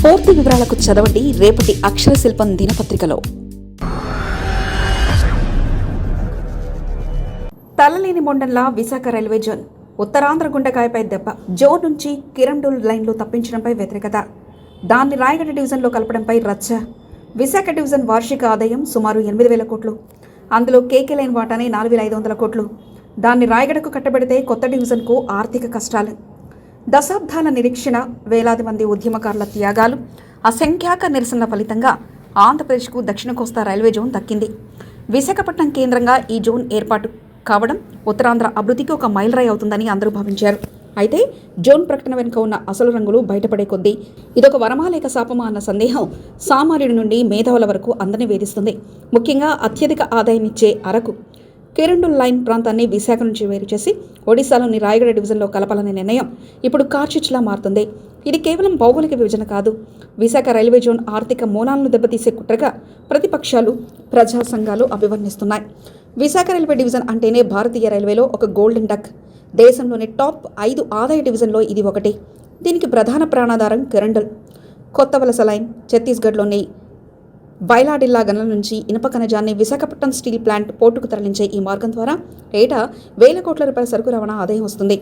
పూర్తి వివరాలకు చదవండి రేపటి అక్షర శిల్పం దినపత్రికలో. తలలేని మొండంలా విశాఖ రైల్వే జోన్, ఉత్తరాంధ్ర గుండెకాయపై దెబ్బ. జోన్ నుంచి కిరండూల్ లైన్లో తప్పించడంపై వ్యతిరేకత, దాన్ని రాయగడ డివిజన్లో కలపడంపై రచ్చ. విశాఖ డివిజన్ వార్షిక ఆదాయం సుమారు 8,000 కోట్లు, అందులో కేకే లైన్ వాటానే 4,500 కోట్లు. దాన్ని రాయగడకు కట్టబెడితే కొత్త డివిజన్కు ఆర్థిక కష్టాలు. దశాబ్దాల నిరీక్షణ, వేలాది మంది ఉద్యమకారుల త్యాగాలు, అసంఖ్యాక నిరసనల ఫలితంగా ఆంధ్రప్రదేశ్కు దక్షిణ కోస్తా రైల్వే జోన్ దక్కింది. విశాఖపట్నం కేంద్రంగా ఈ జోన్ ఏర్పాటు కావడం ఉత్తరాంధ్ర అభివృద్ధికి ఒక మైలురాయి అవుతుందని అందరూ భావించారు. అయితే జోన్ ప్రకటన వెనుక ఉన్న అసలు రంగులు బయటపడే కొద్దీ ఇదొక వరమా లేక శాపమా అన్న సందేహం సామాన్యుడి నుండి మేధావుల వరకు అందరినీ వేధిస్తుంది. ముఖ్యంగా అత్యధిక ఆదాయం ఇచ్చే అరకు, కిరండూల్ లైన్ ప్రాంతాన్ని విశాఖ నుంచి వేరు చేసి ఒడిశాలోని రాయగడ డివిజన్లో కలపాలనే నిర్ణయం ఇప్పుడు కార్చిచ్లా మారుతుంది. ఇది కేవలం భౌగోళిక విభజన కాదు, విశాఖ రైల్వే జోన్ ఆర్థిక మూలాలను దెబ్బతీసే కుట్రగా ప్రతిపక్షాలు, ప్రజా సంఘాలు అభివర్ణిస్తున్నాయి. విశాఖ రైల్వే డివిజన్ అంటేనే భారతీయ రైల్వేలో ఒక గోల్డెన్ డక్. దేశంలోని టాప్ 5 ఆదాయ డివిజన్లో ఇది ఒకటి. దీనికి ప్రధాన ప్రాణాధారం కిరండూల్. కొత్త వలస లైన్, ఛత్తీస్గఢ్లోని బైలాడిల్లా గనుల నుంచి ఇనుప ఖనిజాన్ని విశాఖపట్నం స్టీల్ ప్లాంట్ పోర్టుకు తరలించే ఈ మార్గం ద్వారా ఏటా 1,000 కోట్ల రూపాయల సరుకు రవాణా ఆదాయం వస్తుంది.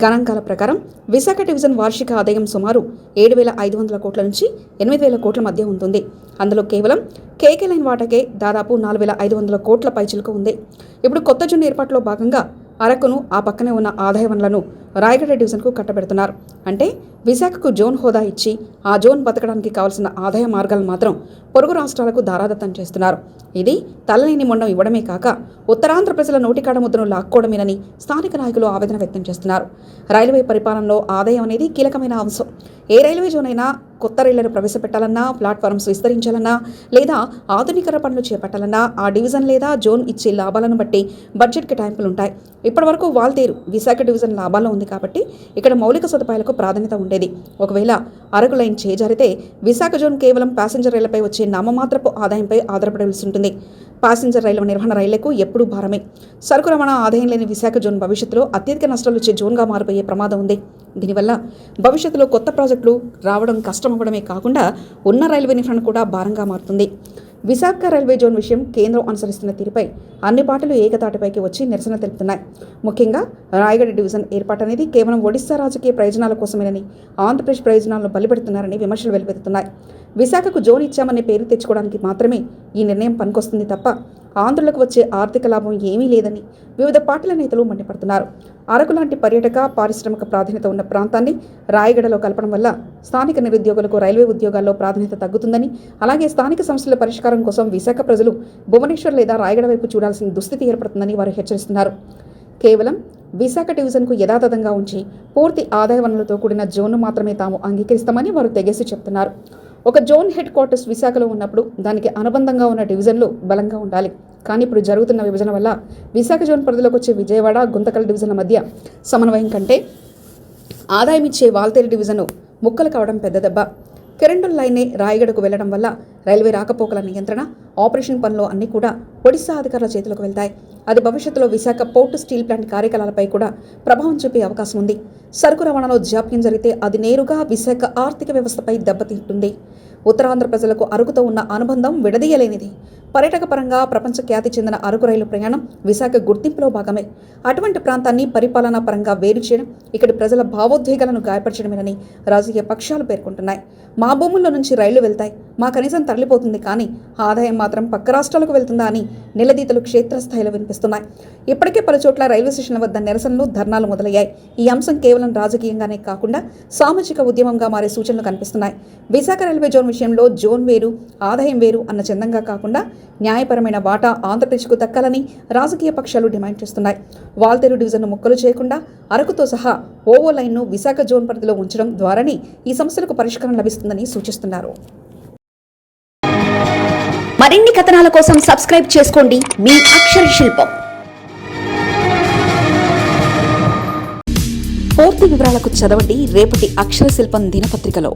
గణాంకాల ప్రకారం విశాఖ డివిజన్ వార్షిక ఆదాయం సుమారు 7,500 కోట్ల నుంచి 8,000 కోట్ల మధ్య ఉంటుంది. అందులో కేవలం కేకే లైన్ వాటాకే దాదాపు 4,500 కోట్ల పైచిలకు ఉంది. ఇప్పుడు కొత్త జోన్ ఏర్పాటులో భాగంగా అరకును, ఆ పక్కనే ఉన్న ఆదాయ వనరులను రాయగడ డివిజన్కు కట్టబెడుతున్నారు. అంటే విశాఖకు జోన్ హోదా ఇచ్చి ఆ జోన్ బతకడానికి కావాల్సిన ఆదాయ మార్గాలు మాత్రం పొరుగు రాష్ట్రాలకు దారాదత్తం చేస్తున్నారు. ఇది తలలేని మొండం ఇవ్వడమే కాక ఉత్తరాంధ్ర ప్రజల నోటికాడ ముద్దను లాక్కోవడమేనని స్థానిక నాయకులు ఆవేదన వ్యక్తం చేస్తున్నారు. రైల్వే పరిపాలనలో ఆదాయం అనేది కీలకమైన అంశం. ఏ రైల్వే జోన్ అయినా కొత్త రైళ్లను ప్రవేశపెట్టాలన్నా, ప్లాట్ఫామ్స్ విస్తరించాలన్నా, లేదా ఆధునికర పనులు చేపట్టాలన్నా ఆ డివిజన్ లేదా జోన్ ఇచ్చే లాభాలను బట్టి బడ్జెట్ కేటాయింపులు ఉంటాయి. ఇప్పటివరకు వాల్తేరు విశాఖ డివిజన్ లాభాల్లో ఉంది కాబట్టి ఇక్కడ మౌలిక సదుపాయాలకు ప్రాధాన్యత ఉండేది. ఒకవేళ అరకు లైన్ చేజారితే విశాఖ జోన్ కేవలం ప్యాసింజర్ రైళ్లపై వచ్చే నామమాత్రపు ఆదాయంపై ఆధారపడాల్సి ఉంటుంది. ప్యాసింజర్ రైళ్ల నిర్వహణ రైళ్లకు ఎప్పుడూ భారమే. సరుకు రవాణా ఆదాయం లేని విశాఖ జోన్ భవిష్యత్తులో అత్యధిక నష్టాలు వచ్చే జోన్గా మారిపోయే ప్రమాదం ఉంది. దీనివల్ల భవిష్యత్తులో కొత్త ప్రాజెక్టులు రావడం కష్టమవ్వడమే కాకుండా ఉన్న రైల్వే నిర్వహణ కూడా భారంగా మారుతుంది. విశాఖ రైల్వే జోన్ విషయం కేంద్రం అనుసరిస్తున్న తీరుపై అన్ని పార్టీలు ఏకతాటిపైకి వచ్చి నిరసన తెలుపుతున్నాయి. ముఖ్యంగా రాయగడ డివిజన్ ఏర్పాటు అనేది కేవలం ఒడిశా రాజకీయ ప్రయోజనాల కోసమేనని, ఆంధ్రప్రదేశ్ ప్రయోజనాలను బలిపెడుతున్నారని విమర్శలు వెలువెత్తుతున్నాయి. విశాఖకు జోన్ ఇచ్చామనే పేరు తెచ్చుకోవడానికి మాత్రమే ఈ నిర్ణయం పనికొస్తుంది తప్ప ఆంధ్రులకు వచ్చే ఆర్థిక లాభం ఏమీ లేదని వివిధ పార్టీల నేతలు మండిపడుతున్నారు. అరకు లాంటి పర్యాటక, పారిశ్రామిక ప్రాధాన్యత ఉన్న ప్రాంతాన్ని రాయగడలో కలపడం వల్ల స్థానిక నిరుద్యోగులకు రైల్వే ఉద్యోగాల్లో ప్రాధాన్యత తగ్గుతుందని, అలాగే స్థానిక సమస్యల పరిష్కారం కోసం విశాఖ ప్రజలు భువనేశ్వర్ లేదా రాయగడ వైపు చూడాల్సిన దుస్థితి ఏర్పడుతుందని వారు హెచ్చరిస్తున్నారు. కేవలం విశాఖ డివిజన్కు యథాతథంగా ఉంచి పూర్తి ఆదాయ వనరులతో కూడిన జోన్ను మాత్రమే తాము అంగీకరిస్తామని వారు తెగేసి చెప్తున్నారు. ఒక జోన్ హెడ్ క్వార్టర్స్ విశాఖలో ఉన్నప్పుడు దానికి అనుబంధంగా ఉన్న డివిజన్లు బలంగా ఉండాలి. కానీ ఇప్పుడు జరుగుతున్న విభజన వల్ల విశాఖ జోన్ పరిధిలోకి వచ్చే విజయవాడ, గుంతకల్ డివిజన్ల మధ్య సమన్వయం కంటే ఆదాయం ఇచ్చే వాల్తేరు డివిజన్ ముక్కలు కావడం పెద్ద దెబ్బ. కిరండూల్ లైనే రాయగడకు వెళ్లడం వల్ల రైల్వే రాకపోకల నియంత్రణ, ఆపరేషన్ పనులు అన్నీ కూడా ఒడిశా అధికారుల చేతులకు వెళ్తాయి. అది భవిష్యత్తులో విశాఖ పోర్టు, స్టీల్ ప్లాంట్ కార్యకలాపాలపై కూడా ప్రభావం చూపే అవకాశం ఉంది. సరుకు రవాణాలో జాప్యం జరిగితే అది నేరుగా విశాఖ ఆర్థిక వ్యవస్థపై దెబ్బతింటుంది. ఉత్తరాంధ్ర ప్రజలకు అరకుతో ఉన్న అనుబంధం విడదీయలేనిది. పర్యాటక పరంగా ప్రపంచ ఖ్యాతి చెందిన అరకు రైలు ప్రయాణం విశాఖ గుర్తింపులో భాగమే. అటువంటి ప్రాంతాన్ని పరిపాలనా పరంగా వేరు చేయడం ఇక్కడి ప్రజల భావోద్వేగాలను గాయపరచడమేనని రాజకీయ పక్షాలు పేర్కొంటున్నాయి. మా భూముల్లో నుంచి రైళ్లు వెళ్తాయి, మా కనీసం తరలిపోతుంది, కానీ ఆదాయం మాత్రం పక్క రాష్ట్రాలకు వెళ్తుందా అని నిలదీతలు క్షేత్రస్థాయిలో వినిపిస్తున్నాయి. ఇప్పటికే పలుచోట్ల రైల్వే స్టేషన్ల వద్ద నిరసనలు, ధర్నాలు మొదలయ్యాయి. ఈ అంశం కేవలం రాజకీయంగానే కాకుండా సామాజిక ఉద్యమంగా మారే సూచనలు కనిపిస్తున్నాయి. విశాఖ రైల్వే జోన్ విషయంలో జోన్ వేరు, ఆదాయం వేరు అన్న చందంగా కాకుండా న్యాయపరమైన వాటా ఆంధ్రప్రదేశ్కు దక్కాలని రాజకీయ పక్షాలు డిమాండ్ చేస్తున్నాయి. వాల్తేరు డివిజన్ను ముక్కలు చేయకుండా అరకుతో సహా ఓవో లైన్ను విశాఖ జోన్ పరిధిలో ఉంచడం ద్వారానే ఈ సమస్యలకు పరిష్కారం లభిస్తుందని సూచిస్తున్నారు. మరిన్ని కథనాల కోసం సబ్స్క్రైబ్ చేసుకోండి మీ అక్షర శిల్పం. పూర్తి వివరాలకు చదవండి రేపటి అక్షర శిల్పం దినపత్రికలో.